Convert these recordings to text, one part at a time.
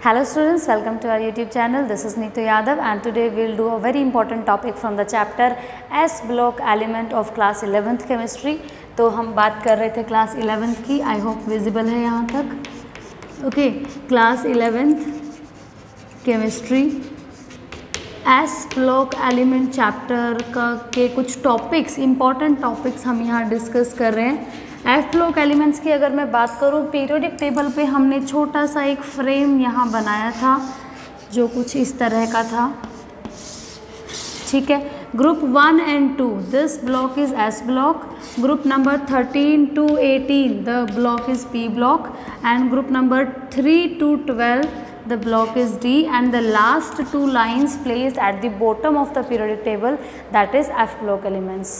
Hello students, welcome to our YouTube channel. This is Neetu Yadav and today we will do a very important topic from the chapter S block element of class 11th chemistry. तो हम बात कर रहे थे class 11th की, I hope visible है यहाँ तक. Okay, class 11th chemistry S block element chapter का के कुछ टॉपिक्स, इम्पॉर्टेंट टॉपिक्स हम यहाँ डिस्कस कर रहे हैं. एफ ब्लॉक एलिमेंट्स की अगर मैं बात करूँ, पीरियोडिक टेबल पे हमने छोटा सा एक फ्रेम यहाँ बनाया था जो कुछ इस तरह का था. ठीक है, group 1 and 2 this block is S block, group number 13 to 18 the block is P block and group number 3 to 12 the block is D and the last two lines placed at the bottom of the periodic table that is F block elements.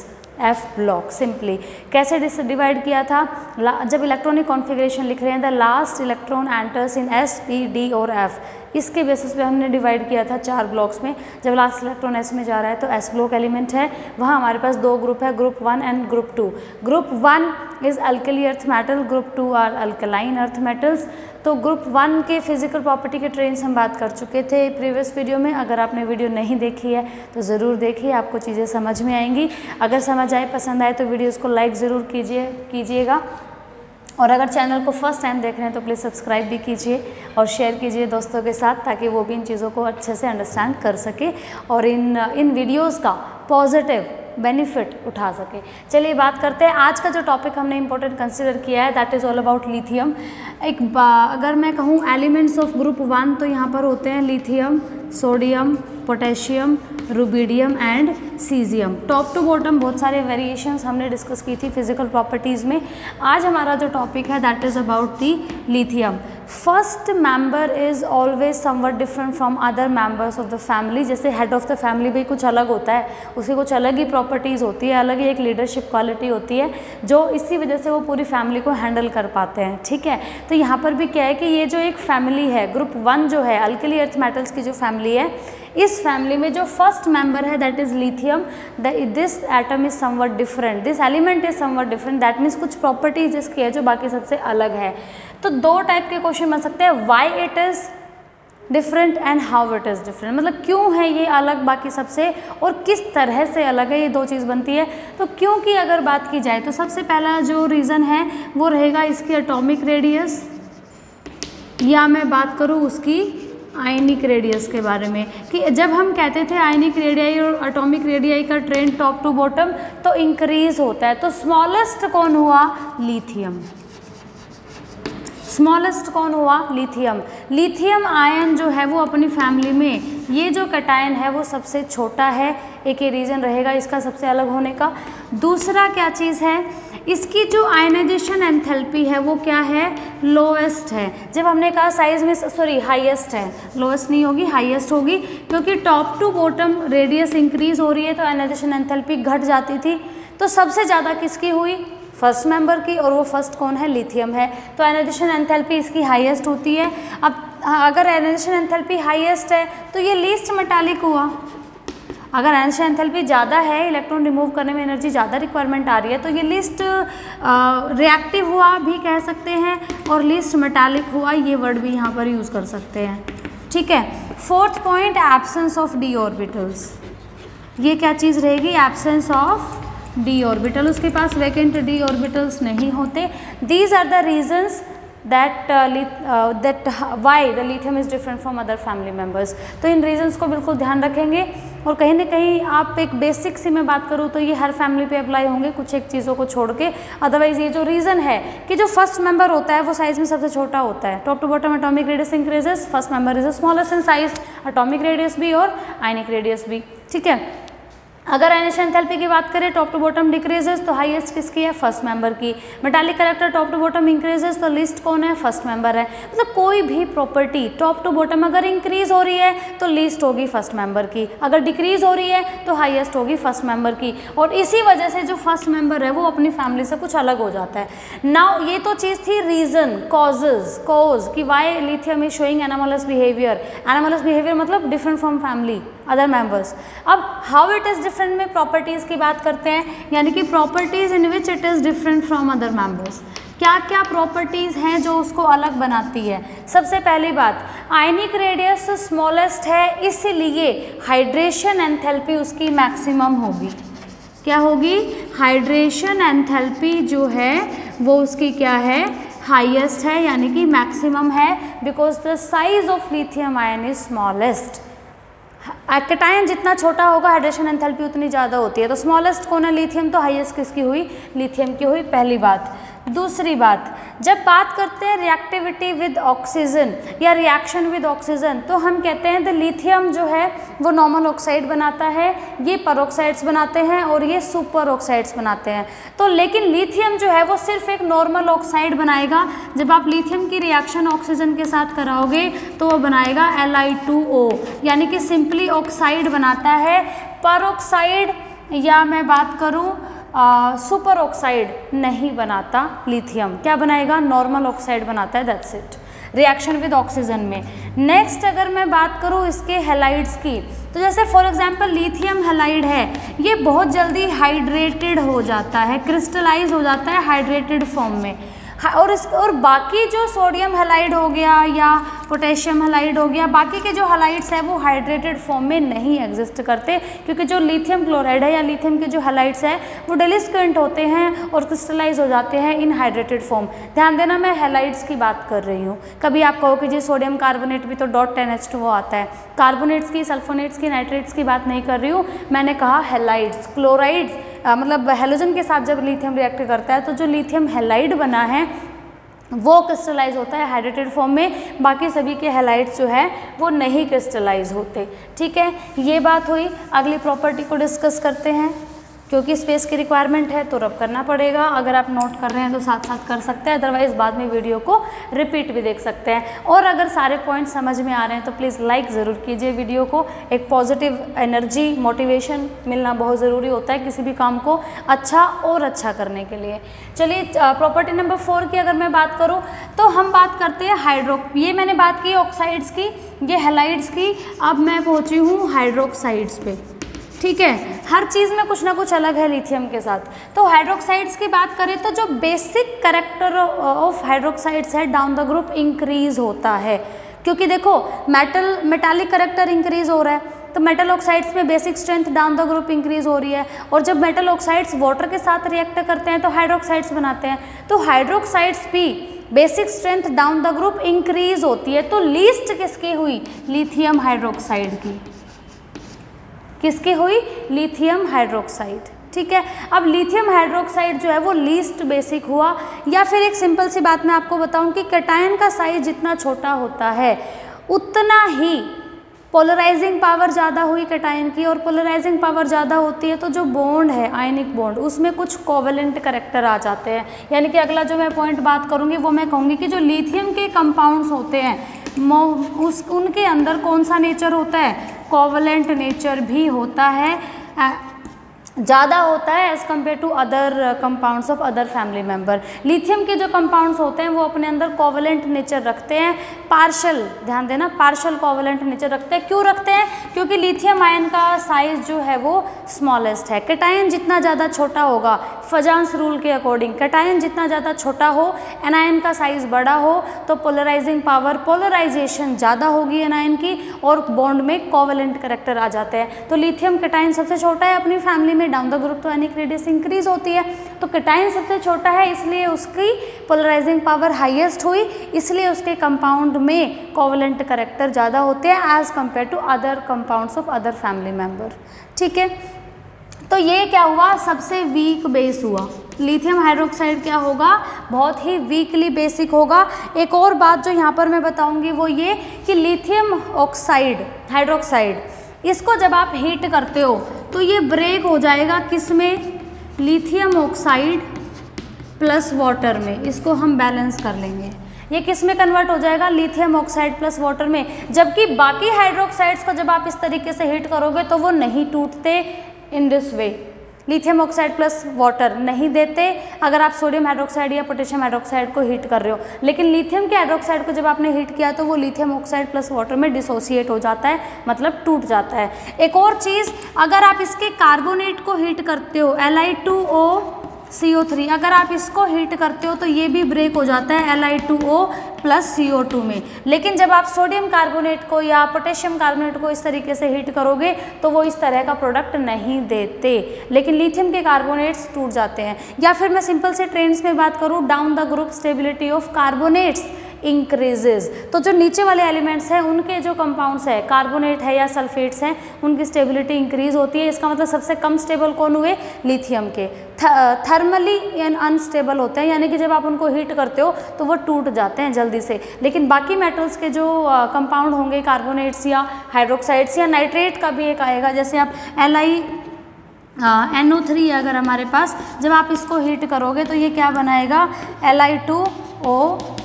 F block simply कैसे divide किया था, जब electronic configuration लिख रहे हैं the last electron enters in S, P, D और F, इसके basis पे हमने डिवाइड किया था 4 ब्लॉक्स में. जब लास्ट इलेक्ट्रॉन S में जा रहा है तो S ब्लॉक एलिमेंट है. वहाँ हमारे पास 2 ग्रुप है, group 1 and group 2. Group 1 is alkali earth metal, group 2 are alkaline earth metals. तो ग्रुप 1 के फिजिकल प्रॉपर्टी के ट्रेंड्स हम बात कर चुके थे प्रीवियस वीडियो में. अगर आपने वीडियो नहीं देखी है तो ज़रूर देखिए, आपको चीज़ें समझ में आएंगी. अगर समझ आए, पसंद आए तो वीडियोज़ को लाइक ज़रूर कीजिएगा. और अगर चैनल को फर्स्ट टाइम देख रहे हैं तो प्लीज़ सब्सक्राइब भी कीजिए और शेयर कीजिए दोस्तों के साथ, ताकि वो भी इन चीज़ों को अच्छे से अंडरस्टैंड कर सके और इन वीडियोज़ का पॉजिटिव बेनिफिट उठा सके. चलिए बात करते हैं. आज का जो टॉपिक हमने इंपॉर्टेंट कंसिडर किया है that is all about lithium. अगर मैं कहूँ एलिमेंट्स ऑफ ग्रुप 1 तो यहाँ पर होते हैं lithium, sodium, potassium, rubidium and caesium. Top to bottom बहुत सारे वेरिएशंस हमने डिस्कस की थी फिजिकल प्रॉपर्टीज़ में. आज हमारा जो टॉपिक है that is about the lithium. First member is always somewhat different from other members of the family. जैसे हेड ऑफ द फैमिली भी कुछ अलग होता है, उसकी कुछ अलग ही प्रॉपर्टीज़ होती है, अलग ही एक लीडरशिप क्वालिटी होती है जो इसी वजह से वो पूरी फैमिली को हैंडल कर पाते हैं. ठीक है, तो यहाँ पर भी क्या है कि ये जो एक फैमिली है ग्रुप 1 जो है अल्कली अर्थ मेटल्स की जो फैमिली है, इस फैमिली में जो फर्स्ट मेंबर है that is lithium, this atom is somewhat different, this element is somewhat different. That means कुछ प्रॉपर्टीज इसकी है जो बाकी सबसे अलग है. तो 2 टाइप के क्वेश्चन बन सकते हैं, why it is different and how it is different. मतलब क्यों है ये अलग बाकी सबसे और किस तरह से अलग है, ये 2 चीज़ बनती है. तो क्योंकि अगर बात की जाए तो सबसे पहला जो रीज़न है वो रहेगा इसकी एटॉमिक रेडियस, या मैं बात करूँ उसकी आयनिक रेडियस के बारे में, कि जब हम कहते थे आयनिक रेडियाई और एटॉमिक रेडियाई का ट्रेंड टॉप टू बॉटम तो इंक्रीज होता है. तो स्मॉलेस्ट कौन हुआ? लिथियम. स्मॉलेस्ट कौन हुआ? लिथियम. लिथियम आयन जो है वो अपनी फैमिली में ये जो कैटायन है वो सबसे छोटा है. एक ये रीज़न रहेगा इसका सबसे अलग होने का. दूसरा क्या चीज़ है, इसकी जो आयनाइजेशन एंथैल्पी है वो क्या है? लोएस्ट है. जब हमने कहा साइज में, सॉरी हाईएस्ट है, लोएस्ट नहीं होगी, हाईएस्ट होगी, क्योंकि top to bottom radius increase हो रही है तो आयनाइजेशन एंथैल्पी घट जाती थी. तो सबसे ज़्यादा किसकी हुई? फर्स्ट मेंबर की, और वो फर्स्ट कौन है? लिथियम है. तो आयनाइजेशन एंथैल्पी इसकी हाईएस्ट होती है. अब अगर आयनाइजेशन एंथैल्पी हाईएस्ट है तो ये लीस्ट मेटालिक हुआ. अगर आयनाइजेशन एंथैल्पी ज़्यादा है, इलेक्ट्रॉन रिमूव करने में एनर्जी ज़्यादा रिक्वायरमेंट आ रही है, तो ये लीस्ट रिएक्टिव हुआ भी कह सकते हैं और लीस्ट मेटालिक हुआ, ये वर्ड भी यहाँ पर यूज़ कर सकते हैं. ठीक है. 4th point, absence of D orbitals. ये क्या चीज़ रहेगी? Absence of D orbital. उसके पास वैकेंट डी ऑर्बिटल्स नहीं होते. These are the reasons that why the lithium is different from other family members. तो इन रीजंस को बिल्कुल ध्यान रखेंगे. और कहीं ना कहीं आप एक बेसिक सी मैं बात करूँ तो ये हर फैमिली पे अप्लाई होंगे कुछ एक चीज़ों को छोड़ के. अदरवाइज ये जो रीज़न है कि जो फर्स्ट मेंबर होता है वो साइज में सबसे छोटा होता है. Top to bottom atomic radius increases, first member is smallest in size, atomic radius भी और आयनिक रेडियस भी. ठीक है. अगर आयनाइजेशन एंथैल्पी की बात करें टॉप टू बॉटम डिक्रीजेस तो हाईएस्ट किसकी है? फर्स्ट मेंबर की. Metallic character top to bottom increases तो लिस्ट कौन है? फर्स्ट मेंबर है. मतलब कोई भी प्रॉपर्टी टॉप टू बॉटम अगर इंक्रीज हो रही है तो लिस्ट होगी फर्स्ट मेंबर की, अगर डिक्रीज हो रही है तो हाईएस्ट होगी फर्स्ट मेंबर की. और इसी वजह से जो फर्स्ट मेंबर है वो अपनी फैमिली से कुछ अलग हो जाता है. नाउ ये तो चीज़ थी रीजन, कॉज कि why lithium is showing anomalous behaviour. Anomalous behaviour मतलब different from family other members. अब हाउ इट इज़ डिफरेंट में प्रॉपर्टीज़ की बात करते हैं, यानी कि properties in which it is different from other members. क्या क्या प्रॉपर्टीज़ हैं जो उसको अलग बनाती है? सबसे पहली बात, आयनिक रेडियस स्मॉलेस्ट है, इसलिए हाइड्रेशन एंथैल्पी उसकी मैक्सिमम होगी। क्या होगी? हाइड्रेशन एंथैल्पी जो है वो उसकी क्या है? हाईएस्ट है, यानी कि मैक्सिमम है, because the size of lithium ion is smallest. Cation जितना छोटा होगा हाइड्रेशन एंथैल्पी उतनी ज़्यादा होती है। तो स्मॉलेस्ट कौन है? लिथियम। तो हाईएस्ट किसकी हुई? लिथियम की हुई, पहली बात। दूसरी बात, जब बात करते हैं रिएक्टिविटी विद ऑक्सीजन या रिएक्शन विद ऑक्सीजन, तो हम कहते हैं द लिथियम जो है वो नॉर्मल ऑक्साइड बनाता है, ये परऑक्साइड्स बनाते हैं और ये सुपर ऑक्साइड्स बनाते हैं। तो लेकिन लिथियम जो है वो सिर्फ एक नॉर्मल ऑक्साइड बनाएगा। जब आप लिथियम की रिएक्शन ऑक्सीजन के साथ कराओगे तो वो बनाएगा Li2O, यानी कि सिंपली ऑक्साइड बनाता है। परऑक्साइड या मैं बात करूँ सुपर ऑक्साइड नहीं बनाता लिथियम। क्या बनाएगा? नॉर्मल ऑक्साइड बनाता है, that's it, reaction with oxygen में। नेक्स्ट अगर मैं बात करूँ इसके हैलाइड्स की, तो जैसे फॉर एग्जांपल लिथियम हैलाइड है, ये बहुत जल्दी हाइड्रेटेड हो जाता है, क्रिस्टलाइज हो जाता है हाइड्रेटेड फॉर्म में। और बाकी जो सोडियम हैलाइड हो गया या पोटेशियम हैलाइड हो गया, बाकी के जो हैलाइड्स हैं वो हाइड्रेटेड फॉर्म में नहीं एग्जिस्ट करते, क्योंकि जो लिथियम क्लोराइड है या लिथियम के जो हैलाइड्स हैं वो डिलिस्क्वेंट होते हैं और क्रिस्टलाइज हो जाते हैं इन हाइड्रेटेड फॉर्म। ध्यान देना, मैं हैलाइड्स की बात कर रही हूँ। कभी आप कहो कि जी सोडियम कार्बोनेट भी तो .10H2O आता है, कार्बोनेट्स की, सल्फोनेट्स की, नाइट्रेट्स की बात नहीं कर रही हूँ, मैंने कहा हैलाइड्स। क्लोराइड्स मतलब हेलोजन के साथ जब लिथियम रिएक्ट करता है तो जो लिथियम हैलाइड बना है वो क्रिस्टलाइज होता है हाइड्रेटेड फॉर्म में, बाकी सभी के हैलाइड्स जो है वो नहीं क्रिस्टलाइज होते। ठीक है, ये बात हुई। अगली प्रॉपर्टी को डिस्कस करते हैं, क्योंकि स्पेस की रिक्वायरमेंट है तो रब करना पड़ेगा। अगर आप नोट कर रहे हैं तो साथ साथ कर सकते हैं, अदरवाइज बाद में वीडियो को रिपीट भी देख सकते हैं। और अगर सारे पॉइंट समझ में आ रहे हैं तो प्लीज़ लाइक ज़रूर कीजिए वीडियो को। एक पॉजिटिव एनर्जी, मोटिवेशन मिलना बहुत ज़रूरी होता है किसी भी काम को अच्छा और अच्छा करने के लिए। चलिए प्रॉपर्टी नंबर 4 की अगर मैं बात करूँ तो हम बात करते हैं ये मैंने बात की ऑक्साइड्स की, ये हैलाइड्स की। अब मैं पहुँची हूँ हाइड्रोक्साइड्स पे। ठीक है, हर चीज़ में कुछ ना कुछ अलग है लिथियम के साथ। तो हाइड्रोक्साइड्स की बात करें तो जो बेसिक कैरेक्टर ऑफ हाइड्रोक्साइड्स है, डाउन द ग्रुप इंक्रीज होता है, क्योंकि देखो मेटालिक कैरेक्टर इंक्रीज हो रहा है, तो मेटल ऑक्साइड्स में basic strength down the group increase हो रही है। और जब मेटल ऑक्साइड्स वाटर के साथ रिएक्ट करते हैं तो हाइड्रोक्साइड्स बनाते हैं, तो हाइड्रोक्साइड्स भी basic strength down the group increase होती है। तो लीस्ट किसकी हुई? लिथियम हाइड्रोक्साइड की। किसकी हुई? Lithium hydroxide. ठीक है, अब लिथियम हाइड्रोक्साइड जो है वो लीस्ट बेसिक हुआ। या फिर एक सिंपल सी बात मैं आपको बताऊं कि कैटायन का साइज जितना छोटा होता है उतना ही पोलराइजिंग पावर ज़्यादा हुई कैटायन की, और पोलराइजिंग पावर ज़्यादा होती है तो जो बॉन्ड है आयनिक बॉन्ड उसमें कुछ कोवेलेंट कैरेक्टर आ जाते हैं। यानी कि अगला जो मैं पॉइंट बात करूँगी वो मैं कहूँगी कि जो लिथियम के कंपाउंड्स होते हैं उनके अंदर कौन सा नेचर होता है? कोवेलेंट नेचर भी होता है, ज़्यादा होता है as compare to other compounds of other family member. Lithium के जो कंपाउंड्स होते हैं वो अपने अंदर कोवेलेंट नेचर रखते हैं, पार्शल, ध्यान देना, पार्शल कोवेलेंट नेचर रखते हैं। क्यों रखते हैं? क्योंकि लिथियम आयन का साइज जो है वो स्मॉलेस्ट है। कैटायन जितना ज़्यादा छोटा होगा, फजांस रूल के अकॉर्डिंग कैटायन जितना ज़्यादा छोटा हो, एनायन का साइज बड़ा हो, तो पोलराइजिंग पावर, पोलराइजेशन ज़्यादा होगी एनायन की, और बॉन्ड में कोवेलेंट कैरेक्टर आ जाते हैं। तो लिथियम कैटायन सबसे छोटा है अपनी फैमिली में, डाउन द ग्रुप तो आयनिक रेडियस इंक्रीज होती है, तो कैटायन सबसे छोटा है इसलिए उसकी पोलराइजिंग पावर हाईएस्ट हुई, इसलिए उसके कंपाउंड में कोवेलेंट कैरेक्टर ज़्यादा होते हैं as compare to other compounds of other family member. ठीक है, तो ये क्या हुआ? सबसे वीक बेस हुआ। लिथियम हाइड्रोक्साइड क्या होगा? बहुत ही वीकली बेसिक होगा। एक और बात जो यहाँ पर मैं बताऊँगी वो ये कि लिथियम ऑक्साइड हाइड्रोक्साइड, इसको जब आप हीट करते हो तो ये ब्रेक हो जाएगा किस में? लिथियम ऑक्साइड प्लस वाटर में। इसको हम बैलेंस कर लेंगे, ये किस में कन्वर्ट हो जाएगा? लिथियम ऑक्साइड प्लस वाटर में। जबकि बाकी हाइड्रोक्साइड्स को जब आप इस तरीके से हीट करोगे तो वो नहीं टूटते in this way. Lithium oxide plus water नहीं देते अगर आप सोडियम हाइड्रोक्साइड या पोटेशियम हाइड्रोक्साइड को हीट कर रहे हो, लेकिन लिथियम के हाइड्रोक्साइड को जब आपने हीट किया तो वो लिथियम ऑक्साइड प्लस वाटर में डिसोसिएट हो जाता है, मतलब टूट जाता है। एक और चीज़, अगर आप इसके कार्बोनेट को हीट करते हो, Li2O CO3, अगर आप इसको हीट करते हो तो ये भी ब्रेक हो जाता है Li2O प्लस CO2 में। लेकिन जब आप सोडियम कार्बोनेट को या पोटेशियम कार्बोनेट को इस तरीके से हीट करोगे तो वो इस तरह का प्रोडक्ट नहीं देते, लेकिन लिथियम के कार्बोनेट्स टूट जाते हैं। या फिर मैं सिंपल से ट्रेंड्स में बात करूँ, down the group stability of carbonates increases. तो जो नीचे वाले एलिमेंट्स हैं उनके जो कंपाउंड्स है, कार्बोनेट है या सल्फेट्स हैं, उनकी स्टेबिलिटी इंक्रीज होती है। इसका मतलब सबसे कम स्टेबल कौन हुए? लिथियम के। थर्मली अनस्टेबल होते हैं, यानी कि जब आप उनको हीट करते हो तो वो टूट जाते हैं जल्दी से। लेकिन बाकी मेटल्स के जो कंपाउंड होंगे, कार्बोनेट्स या हाइड्रोक्साइड्स या नाइट्रेट का भी एक आएगा, जैसे आप NO3 अगर हमारे पास, जब आप इसको हीट करोगे तो ये क्या बनाएगा? Li2O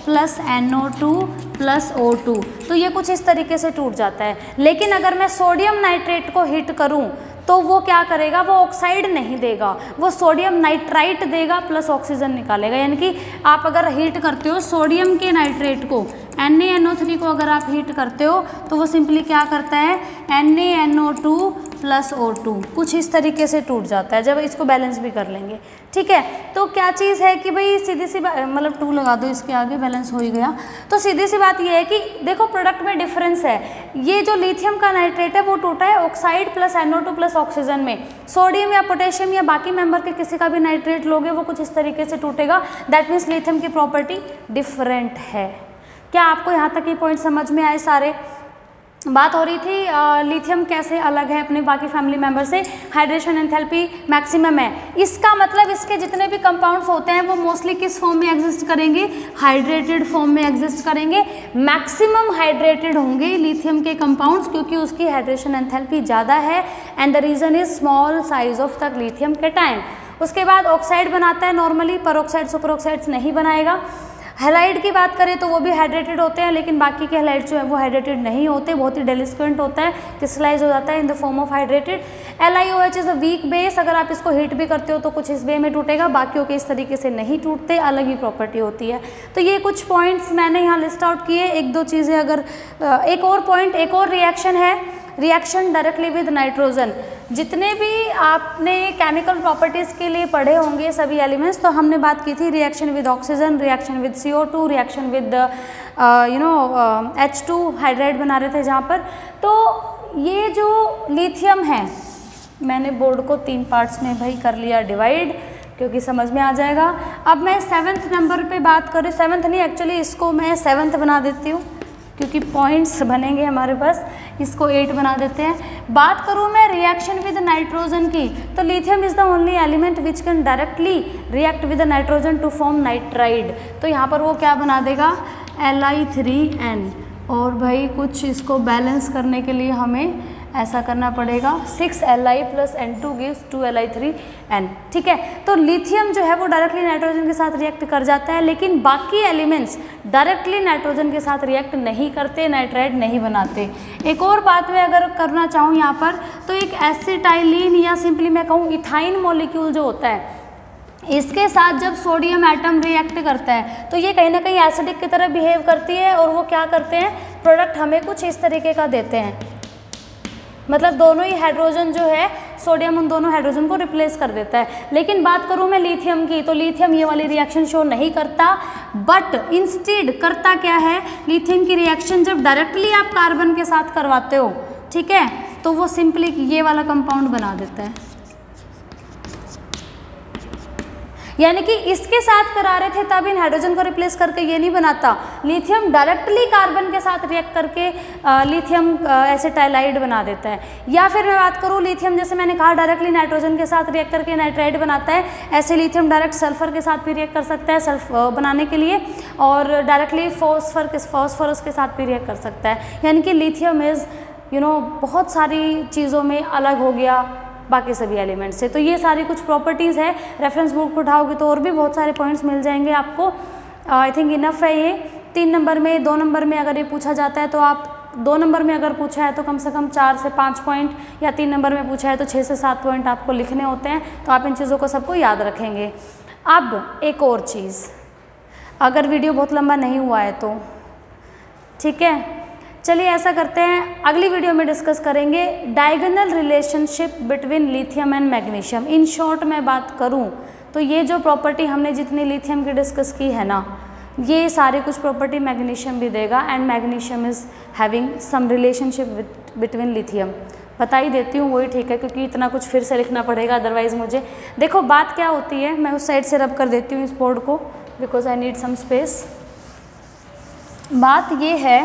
plus NO2 plus O2। तो ये कुछ इस तरीके से टूट जाता है। लेकिन अगर मैं सोडियम नाइट्रेट को हीट करूं तो वो क्या करेगा? वो ऑक्साइड नहीं देगा, वो सोडियम नाइट्राइट देगा प्लस ऑक्सीजन निकालेगा। यानी कि आप अगर हीट करते हो सोडियम के नाइट्रेट को, NaNO3 को अगर आप हीट करते हो तो वो सिंपली क्या करता है? NaNO2 प्लस O2, कुछ इस तरीके से टूट जाता है। जब इसको बैलेंस भी कर लेंगे, ठीक है। तो क्या चीज़ है कि भाई सीधी सी मतलब 2 लगा दो इसके आगे, बैलेंस हो ही गया। तो सीधी सी बात ये है कि देखो प्रोडक्ट में डिफरेंस है। ये जो लिथियम का नाइट्रेट है वो टूटा है oxide plus NO2 plus oxygen में। सोडियम या पोटेशियम या बाकी मेंबर के किसी का भी नाइट्रेट लोगे वो कुछ इस तरीके से टूटेगा। दैट मीन्स लिथियम की प्रॉपर्टी डिफरेंट है। क्या आपको यहाँ तक ये पॉइंट समझ में आए? सारे बात हो रही थी लिथियम कैसे अलग है अपने बाकी फैमिली मेंबर से। हाइड्रेशन एंथैल्पी मैक्सिमम है। इसका मतलब इसके जितने भी कंपाउंड्स होते हैं वो मोस्टली किस फॉर्म में एग्जिस्ट करेंगे? हाइड्रेटेड फॉर्म में एग्जिस्ट करेंगे। मैक्सिमम हाइड्रेटेड होंगे लिथियम के कंपाउंड्स, क्योंकि उसकी हाइड्रेशन एंथैल्पी ज़्यादा है and the reason is small size of the lithium cation. उसके बाद ऑक्साइड बनाता है नॉर्मली, पेरोक्साइड सुपर ऑक्साइड्स नहीं बनाएगा। हैलाइड की बात करें तो वो भी हाइड्रेटेड होते हैं, लेकिन बाकी के हैलाइड जो है वो हाइड्रेटेड नहीं होते, बहुत ही डेलिस्क्वेंट होता है, क्रिस्टलाइज हो जाता है in the form of hydrated. LiOH is a weak base, अगर आप इसको हीट भी करते हो तो कुछ इस वे में टूटेगा, बाकियों के इस तरीके से नहीं टूटते, अलग ही प्रॉपर्टी होती है। तो ये कुछ पॉइंट्स मैंने यहाँ लिस्ट आउट किए। एक दो चीज़ें अगर एक और पॉइंट, एक और रिएक्शन है, रिएक्शन डायरेक्टली विद नाइट्रोजन। जितने भी आपने केमिकल प्रॉपर्टीज़ के लिए पढ़े होंगे सभी एलिमेंट्स, तो हमने बात की थी reaction with oxygen, reaction with CO2, reaction with H2 hydride बना रहे थे जहाँ पर। तो ये जो लिथियम है, मैंने बोर्ड को 3 पार्ट्स में भाई कर लिया डिवाइड, क्योंकि समझ में आ जाएगा। अब मैं 7th नंबर पे बात करूँ, 7th नहीं एक्चुअली इसको मैं 7th बना देती हूँ क्योंकि पॉइंट्स बनेंगे हमारे पास, इसको 8 बना देते हैं। बात करूँ मैं रिएक्शन विद नाइट्रोजन की, तो lithium is the only element which can directly react with nitrogen to form nitride. तो यहाँ पर वो क्या बना देगा? Li3N। और भाई कुछ इसको बैलेंस करने के लिए हमें ऐसा करना पड़ेगा, 6Li plus N2 gives 2Li3N। ठीक है, तो लिथियम जो है वो डायरेक्टली नाइट्रोजन के साथ रिएक्ट कर जाता है, लेकिन बाकी एलिमेंट्स डायरेक्टली नाइट्रोजन के साथ रिएक्ट नहीं करते, नाइट्राइड नहीं बनाते। एक और बात मैं अगर करना चाहूँ यहाँ पर, तो एक एसिटाइलिन या सिंपली मैं कहूँ इथाइन मॉलिक्यूल जो होता है, इसके साथ जब सोडियम एटम रिएक्ट करता है तो ये कहीं ना कहीं एसिडिक की तरह बिहेव करती है, और वो क्या करते हैं, प्रोडक्ट हमें कुछ इस तरीके का देते हैं। मतलब दोनों ही हाइड्रोजन जो है, सोडियम उन दोनों हाइड्रोजन को रिप्लेस कर देता है। लेकिन बात करूँ मैं लिथियम की, तो लिथियम ये वाली रिएक्शन शो नहीं करता, बट इंस्टेड करता क्या है, लिथियम की रिएक्शन जब डायरेक्टली आप कार्बन के साथ करवाते हो, ठीक है, तो वो सिंपली ये वाला कंपाउंड बना देता है। यानी कि इसके साथ करा रहे थे तब इन हाइड्रोजन को रिप्लेस करके ये नहीं बनाता, लिथियम डायरेक्टली कार्बन के साथ रिएक्ट करके लिथियम एसिटाइलाइड बना देता है। या फिर मैं बात करूँ लिथियम, जैसे मैंने कहा डायरेक्टली नाइट्रोजन के साथ रिएक्ट करके नाइट्राइड बनाता है, ऐसे लिथियम डायरेक्ट सल्फर के साथ भी रिएक्ट कर सकता है सल्फर बनाने के लिए, और डायरेक्टली फॉस्फोरस के साथ भी रिएक्ट कर सकता है। यानी कि लिथियम इज़ बहुत सारी चीज़ों में अलग हो गया बाकी सभी एलिमेंट्स से। तो ये सारी कुछ प्रॉपर्टीज़ है, रेफरेंस बुक उठाओगे तो और भी बहुत सारे पॉइंट्स मिल जाएंगे आपको। आई थिंक इनफ है ये। 3 नंबर में, 2 नंबर में अगर ये पूछा जाता है तो आप 2 नंबर में अगर पूछा है तो कम से कम 4 से 5 पॉइंट, या 3 नंबर में पूछा है तो 6 से 7 पॉइंट आपको लिखने होते हैं। तो आप इन चीज़ों को सबको याद रखेंगे। अब एक और चीज़, अगर वीडियो बहुत लंबा नहीं हुआ है तो ठीक है, चलिए ऐसा करते हैं, अगली वीडियो में डिस्कस करेंगे diagonal relationship between lithium and magnesium. In short मैं बात करूं तो ये जो प्रॉपर्टी हमने जितनी लिथियम की डिस्कस की है ना, ये सारे कुछ प्रॉपर्टी मैग्नीशियम भी देगा, and magnesium is having some relationship between lithium. बता ही देती हूँ, वही ठीक है, क्योंकि इतना कुछ फिर से लिखना पड़ेगा अदरवाइज़ मुझे। देखो बात क्या होती है, मैं उस साइड से रब कर देती हूँ इस बोर्ड को because I need some space. बात ये है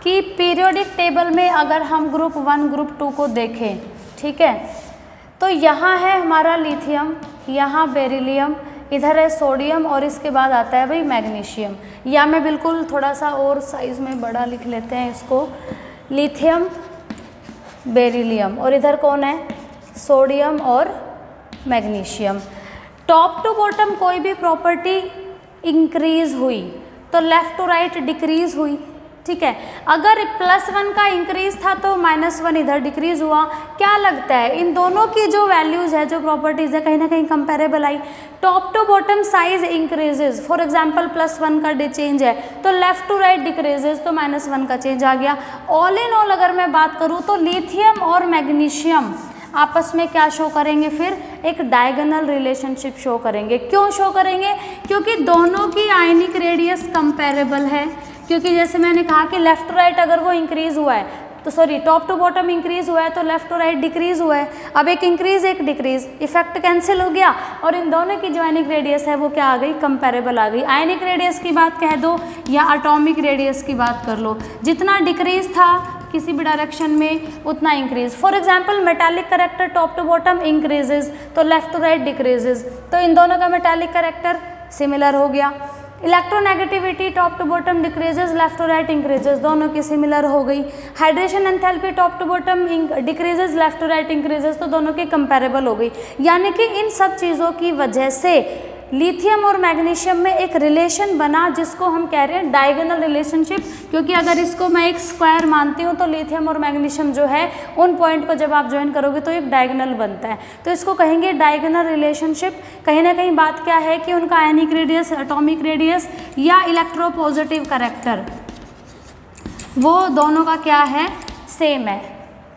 कि पीरियोडिक टेबल में अगर हम ग्रुप 1 ग्रुप 2 को देखें, ठीक है, तो यहाँ है हमारा लिथियम, यहाँ बेरिलियम, इधर है सोडियम और इसके बाद आता है भाई मैग्नीशियम। या मैं बिल्कुल थोड़ा सा और साइज़ में बड़ा लिख लेते हैं इसको, लिथियम बेरिलियम, और इधर कौन है, सोडियम और मैग्नीशियम। टॉप टू बॉटम कोई भी प्रॉपर्टी इंक्रीज हुई तो लेफ़्ट टू राइट डिक्रीज हुई, ठीक है। अगर +1 का इंक्रीज था तो -1 इधर डिक्रीज हुआ। क्या लगता है इन दोनों की जो वैल्यूज़ है, जो प्रॉपर्टीज़ है, कहीं ना कहीं कंपेरेबल आई। Top to bottom size increases, for example +1 का चेंज है तो लेफ़्ट टू राइट डिक्रीजेज, तो -1 का चेंज आ गया। ऑल इन ऑल अगर मैं बात करूँ तो लिथियम और मैग्नीशियम आपस में क्या शो करेंगे, फिर एक डायगोनल रिलेशनशिप शो करेंगे। क्यों शो करेंगे, क्योंकि दोनों की आयनिक रेडियस कंपेरेबल है। क्योंकि जैसे मैंने कहा कि लेफ़्ट टू राइट अगर वो इंक्रीज़ हुआ है तो sorry top to bottom increase हुआ है तो लेफ़्ट टू राइट डिक्रीज़ हुआ है। अब एक इंक्रीज़ एक डिक्रीज़, इफेक्ट कैंसिल हो गया और इन दोनों की जो आयनिक रेडियस है वो क्या आ गई, कंपेरेबल आ गई। आयनिक रेडियस की बात कह दो या एटॉमिक रेडियस की बात कर लो, जितना डिक्रीज़ था किसी भी डायरेक्शन में उतना increase. For example metallic character top to bottom increases तो लेफ्ट टू राइट डिक्रीजेज, तो इन दोनों का मेटालिक करेक्टर सिमिलर हो गया। Electronegativity top to bottom decreases, left to right increases, दोनों की सिमिलर हो गई। Hydration enthalpy top to bottom decreases, left to right increases, तो दोनों की कंपेरेबल हो गई। यानी कि इन सब चीज़ों की वजह से लिथियम और मैग्नीशियम में एक रिलेशन बना जिसको हम कह रहे हैं डायगोनल रिलेशनशिप। क्योंकि अगर इसको मैं एक स्क्वायर मानती हूँ तो लिथियम और मैग्नीशियम जो है उन पॉइंट को जब आप ज्वाइन करोगे तो एक डायगोनल बनता है, तो इसको कहेंगे डायगोनल रिलेशनशिप। कहीं ना कहीं बात क्या है कि उनका आयनिक रेडियस, एटॉमिक रेडियस या इलेक्ट्रोपॉजिटिव करेक्टर वो दोनों का क्या है, सेम है,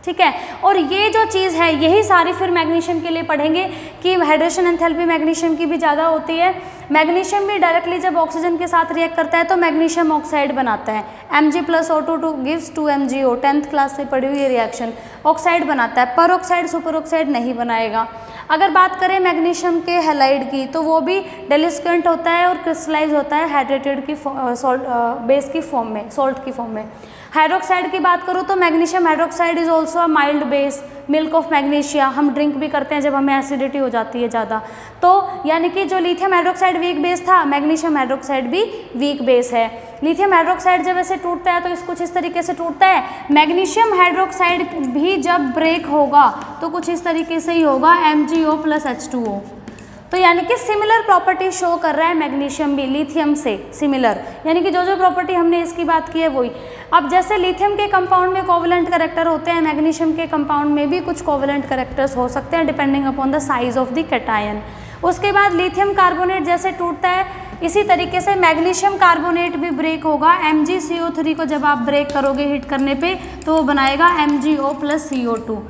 ठीक है। और ये जो चीज़ है यही सारी फिर मैग्नीशियम के लिए पढ़ेंगे कि हाइड्रेशन एंथैल्पी मैग्नीशियम की भी ज़्यादा होती है। मैग्नीशियम भी डायरेक्टली जब ऑक्सीजन के साथ रिएक्ट करता है तो मैग्नीशियम ऑक्साइड बनाता है। Mg+O2 gives 2MgO, 10th class से पढ़ी हुई ये रिएक्शन ऑक्साइड बनाता है, पर ऑक्साइड सुपर ऑक्साइड नहीं बनाएगा। अगर बात करें मैग्नीशियम के हैलाइड की तो वो भी डेलिस्क्वेंट होता है और क्रिस्टलाइज होता है हाइड्रेटेड की बेस की फॉर्म में, सॉल्ट की फॉर्म में। हाइड्रोक्साइड की बात करूँ तो magnesium hydroxide is also a mild base, milk of magnesia, हम ड्रिंक भी करते हैं जब हमें एसिडिटी हो जाती है ज़्यादा। तो यानी कि जो लिथियम हाइड्रोक्साइड वीक बेस था, मैग्नीशियम हाइड्रोक्साइड भी वीक बेस है। लिथियम हाइड्रोक्साइड जब ऐसे टूटता है तो इस कुछ इस तरीके से टूटता है। मैग्नीशियम हाइड्रोक्साइड भी जब ब्रेक होगा तो कुछ इस तरीके से ही होगा, MgO+H2O। तो यानी कि सिमिलर प्रॉपर्टी शो कर रहा है मैग्नीशियम भी लिथियम से सिमिलर, यानी कि जो जो प्रॉपर्टी हमने इसकी बात की है वही। अब जैसे लिथियम के कंपाउंड में कोवलेंट कैरेक्टर होते हैं, मैग्नीशियम के कंपाउंड में भी कुछ कोवलेंट कैरेक्टर्स हो सकते हैं depending upon the size of the cation. उसके बाद लिथियम कार्बोनेट जैसे टूटता है इसी तरीके से मैग्नीशियम कार्बोनेट भी ब्रेक होगा। MgCO3 को जब आप ब्रेक करोगे हीट करने पे तो वो बनाएगा MgO+CO2,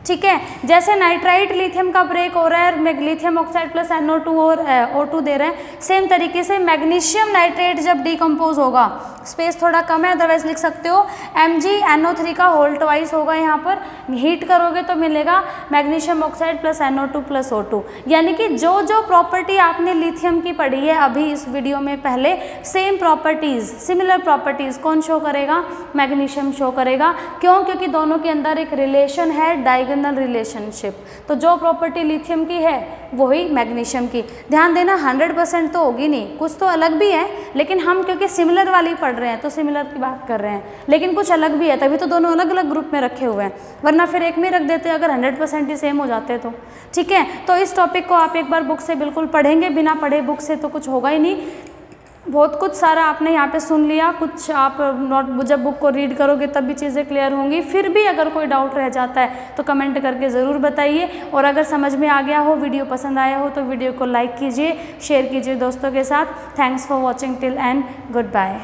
ठीक है। जैसे नाइट्राइट लिथियम का ब्रेक हो रहा है, लिथियम ऑक्साइड प्लस NO2 और O2 दे रहे हैं, सेम तरीके से मैग्नीशियम नाइट्रेट जब डिकम्पोज होगा, स्पेस थोड़ा कम है अदरवाइज लिख सकते हो MgNO3 का होल ट्वाइस होगा, यहाँ पर हीट करोगे तो मिलेगा magnesium oxide plus NO2 plus O2। यानी कि जो जो प्रॉपर्टी आपने लिथियम की पढ़ी है अभी इस वीडियो में पहले, सेम प्रॉपर्टीज़, सिमिलर प्रॉपर्टीज़ कौन शो करेगा, मैग्नीशियम शो करेगा। क्यों, क्योंकि दोनों के अंदर एक रिलेशन है, डायगोनल रिलेशनशिप। तो जो प्रॉपर्टी लिथियम की है वही मैग्नीशियम की। ध्यान देना 100% तो होगी नहीं, कुछ तो अलग भी है, लेकिन हम क्योंकि सिमिलर वाली पढ़ रहे हैं तो सिमिलर की बात कर रहे हैं, लेकिन कुछ अलग भी है, तभी तो दोनों अलग अलग ग्रुप में रखे हुए हैं, वरना फिर एक में रख देते अगर 100% ही सेम हो जाते तो, ठीक है। तो इस टॉपिक को आप एक बार बुक से बिल्कुल पढ़ेंगे, बिना पढ़े बुक से तो कुछ होगा ही नहीं। बहुत कुछ सारा आपने यहाँ पे सुन लिया, कुछ आप नोट जब बुक को रीड करोगे तब भी चीज़ें क्लियर होंगी। फिर भी अगर कोई डाउट रह जाता है तो कमेंट करके ज़रूर बताइए, और अगर समझ में आ गया हो, वीडियो पसंद आया हो तो वीडियो को लाइक कीजिए, शेयर कीजिए दोस्तों के साथ। Thanks for watching till end good bye.